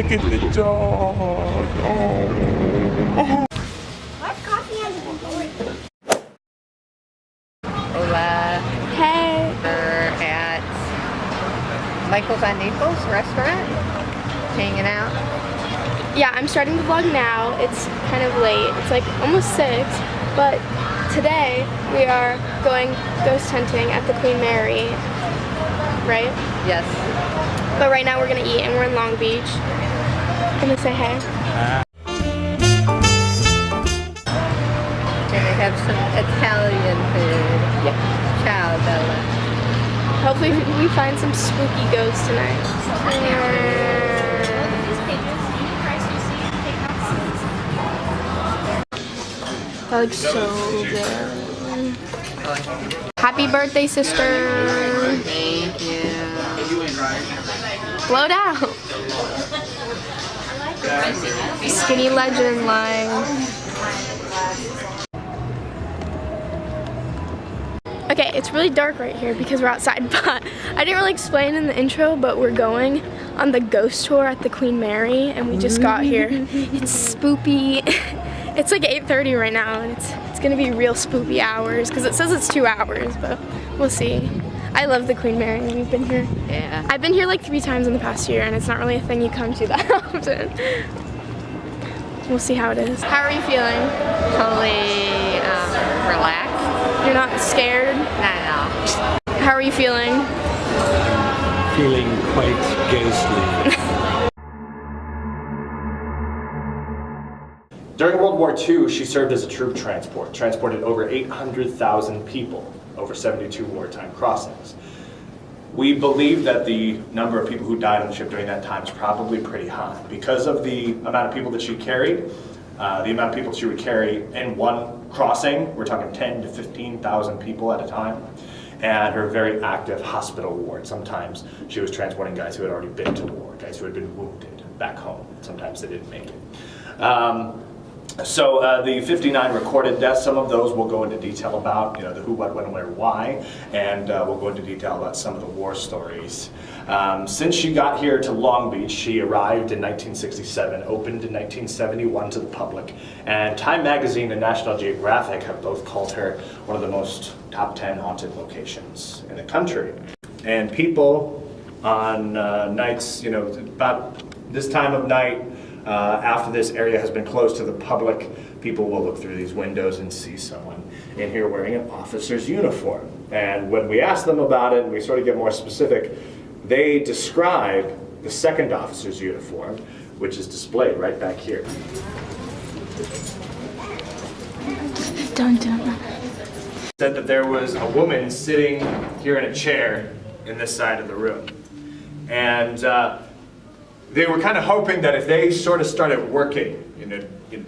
Look at the dog. Oh. What coffee has been poured? Hola. Hey. We're at Michael's on Naples restaurant, hanging out. Yeah, I'm starting the vlog now. It's kind of late. It's like almost 6, but today we are going ghost hunting at the Queen Mary, right? Yes. But right now we're gonna eat and we're in Long Beach. Gonna say hey. Gonna have some Italian food. Yep. Ciao, Bella. Hopefully we find some spooky ghosts tonight. That looks so good. Happy birthday, sister. Thank you. Blow down. Skinny legend line. Okay, it's really dark right here because we're outside, but I didn't really explain in the intro, but we're going on the ghost tour at the Queen Mary, and we just got here. It's spoopy. It's like 8:30 right now, and it's gonna be real spoopy hours because it says it's 2 hours, but we'll see. I love the Queen Mary. We've been here. Yeah. I've been here like 3 times in the past year, and it's not really a thing you come to that often. We'll see how it is. How are you feeling? Totally relaxed. You're not scared? Not at all. How are you feeling? Feeling quite ghostly. During World War II, she served as a troop transport, transported over 800,000 people over 72 wartime crossings. We believe that the number of people who died on the ship during that time is probably pretty high. Because of the amount of people that she carried, the amount of people she would carry in one crossing, we're talking 10 to 15,000 people at a time, and her very active hospital ward. Sometimes she was transporting guys who had already been to the war, guys who had been wounded back home. Sometimes they didn't make it. So the 59 recorded deaths, some of those we'll go into detail about, you know, the who, what, when, where, why, and we'll go into detail about some of the war stories. Since she got here to Long Beach, she arrived in 1967, opened in 1971 to the public, and Time Magazine and National Geographic have both called her one of the most top 10 haunted locations in the country. And people on nights, you know, about this time of night, after this area has been closed to the public, people will look through these windows and see someone in here wearing an officer's uniform. And when we ask them about it and we sort of get more specific, they describe the second officer's uniform, which is displayed right back here. Dun, dun. Said that there was a woman sitting here in a chair in this side of the room. And they were kind of hoping that if they sort of started working, you know,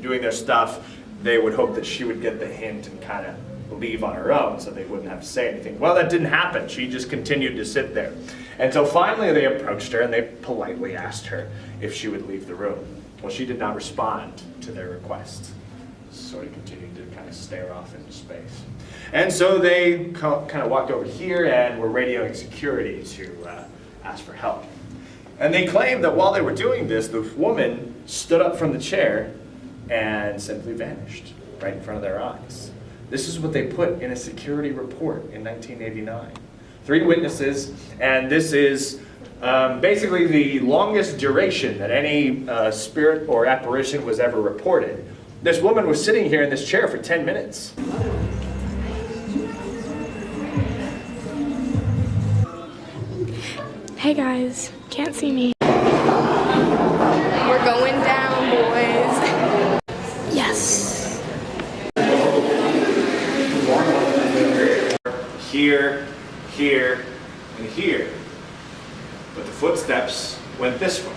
doing their stuff, they would hope that she would get the hint and kind of leave on her own so they wouldn't have to say anything. Well, that didn't happen. She just continued to sit there. Until finally they approached her and they politely asked her if she would leave the room. Well, she did not respond to their request. Sort of continued to kind of stare off into space. And so they kind of walked over here and were radioing security to ask for help. And they claimed that while they were doing this, the woman stood up from the chair and simply vanished right in front of their eyes. This is what they put in a security report in 1989. 3 witnesses, and this is basically the longest duration that any spirit or apparition was ever reported. This woman was sitting here in this chair for 10 minutes. Hey guys, can't see me. We're going down, boys. Yes. Here, here, and here. But the footsteps went this way.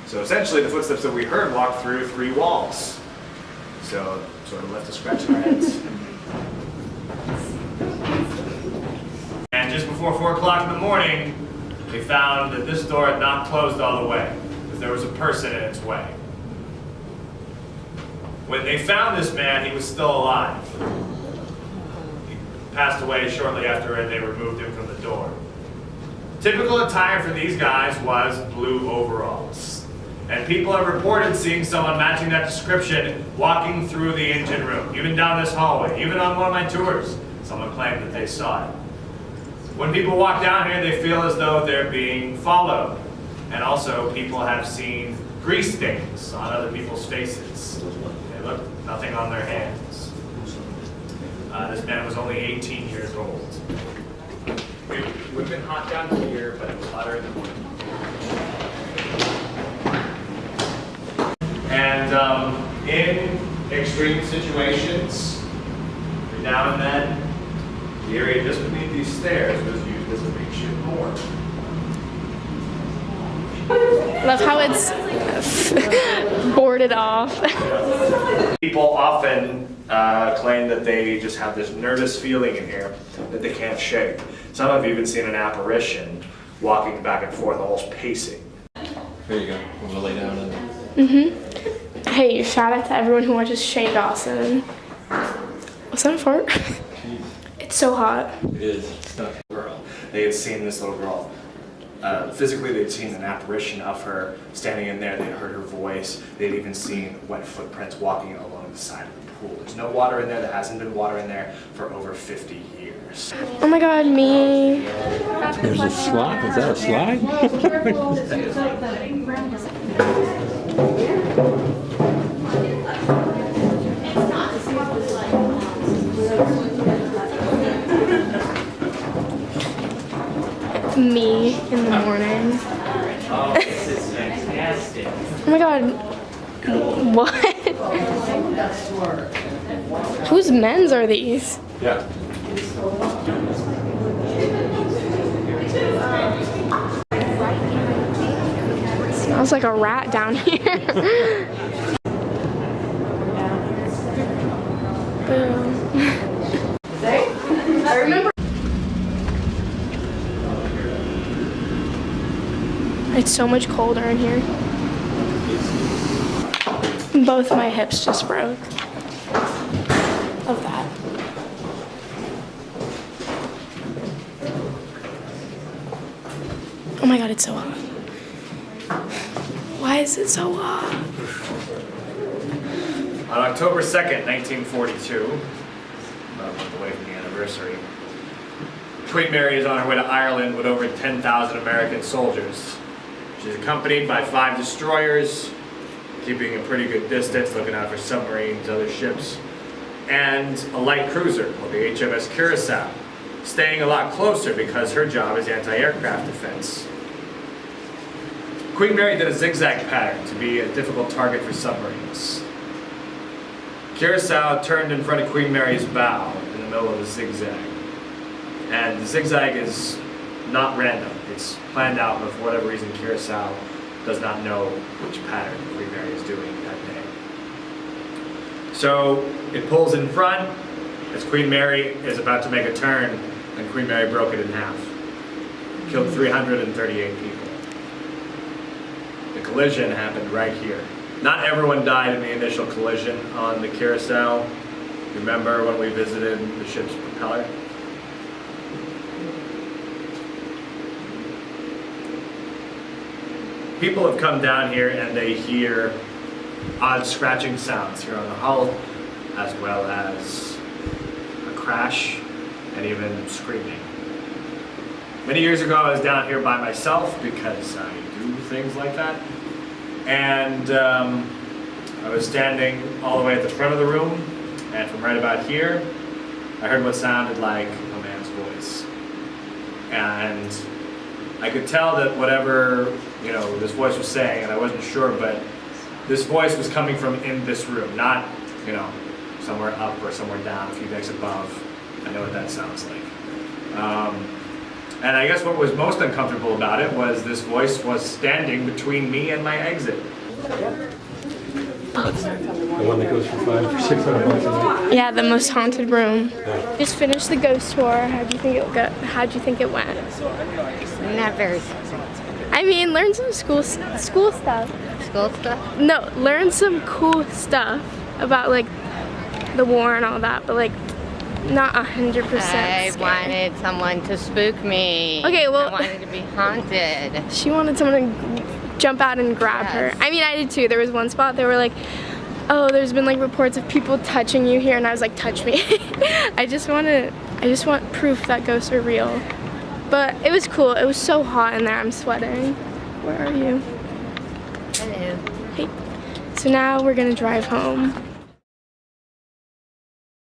So essentially the footsteps that we heard walked through 3 walls. So sort of left us scratching our heads. And just before 4 o'clock in the morning, they found that this door had not closed all the way, because there was a person in its way. When they found this man, he was still alive. He passed away shortly after they removed him from the door. Typical attire for these guys was blue overalls. And people have reported seeing someone matching that description walking through the engine room, even down this hallway, even on one of my tours. Someone claimed that they saw it. When people walk down here, they feel as though they're being followed. And also, people have seen grease stains on other people's faces. They look nothing on their hands. This man was only 18 years old. It would have been hot down here, but it was hotter in the morning. And in extreme situations, every now and then, the area just beneath these stairs was used as a makeshift morgue. Love how it's boarded off. People often claim that they just have this nervous feeling in here that they can't shake. Some have even seen an apparition walking back and forth, almost pacing. There you go. I'm gonna lay down and Hey, shout out to everyone who watches Shane Dawson. Was that a fart? It's so hot. it is. It's not Girl. They had seen this little girl. Physically, they'd seen an apparition of her standing in there. They'd heard her voice. They'd even seen wet footprints walking along the side of the pool. There's no water in there. There hasn't been water in there for over 50 years. Oh my god, me. There's a slide. Is that a slide? Me in the morning. Oh, this is fantastic. Oh my god. What? Whose men's are these? Yeah. Smells like a rat down here. Boom. I remember. It's so much colder in here. Both my hips just broke. Of that. Oh my god, it's so hot. Why is it so hot? On October 2nd, 1942, about a month away from the anniversary, Queen Mary is on her way to Ireland with over 10,000 American soldiers. She's accompanied by 5 destroyers, keeping a pretty good distance, looking out for submarines, other ships, and a light cruiser called the HMS Curacao, staying a lot closer because her job is anti-aircraft defense. Queen Mary did a zigzag pattern to be a difficult target for submarines. Curacao turned in front of Queen Mary's bow in the middle of a zigzag. And the zigzag is not random. It's planned out, but for whatever reason, Curacao does not know which pattern Queen Mary is doing that day. So it pulls in front as Queen Mary is about to make a turn, and Queen Mary broke it in half. Killed 338 people. The collision happened right here. Not everyone died in the initial collision on the Curacao. Remember when we visited the ship's propeller? People have come down here and they hear odd scratching sounds here on the hull, as well as a crash and even screaming. Many years ago I was down here by myself because I do things like that. And I was standing all the way at the front of the room, and from right about here, I heard what sounded like a man's voice. And I could tell that whatever, this voice was saying, and I wasn't sure, but this voice was coming from in this room, not, somewhere up or somewhere down, a few decks above. I know what that sounds like. And I guess what was most uncomfortable about it was this voice was standing between me and my exit. That's the one that goes for $500 or $600 a night. Yeah, the most haunted room. Just finished the ghost tour. How'd you think it went? Not very successful. I mean, learn some school stuff. School stuff? No, learn some cool stuff about like the war and all that. But like, not 100% I scared. wanted someone to spook me. Okay, well- I wanted to be haunted. She wanted someone to jump out and grab her. Yes. I mean, I did too. There was one spot they were like, oh, there's been like reports of people touching you here, and I was like, touch me. I just want proof that ghosts are real. But it was cool. It was so hot in there. I'm sweating. Where are you? Hello. Hey. So now we're gonna drive home.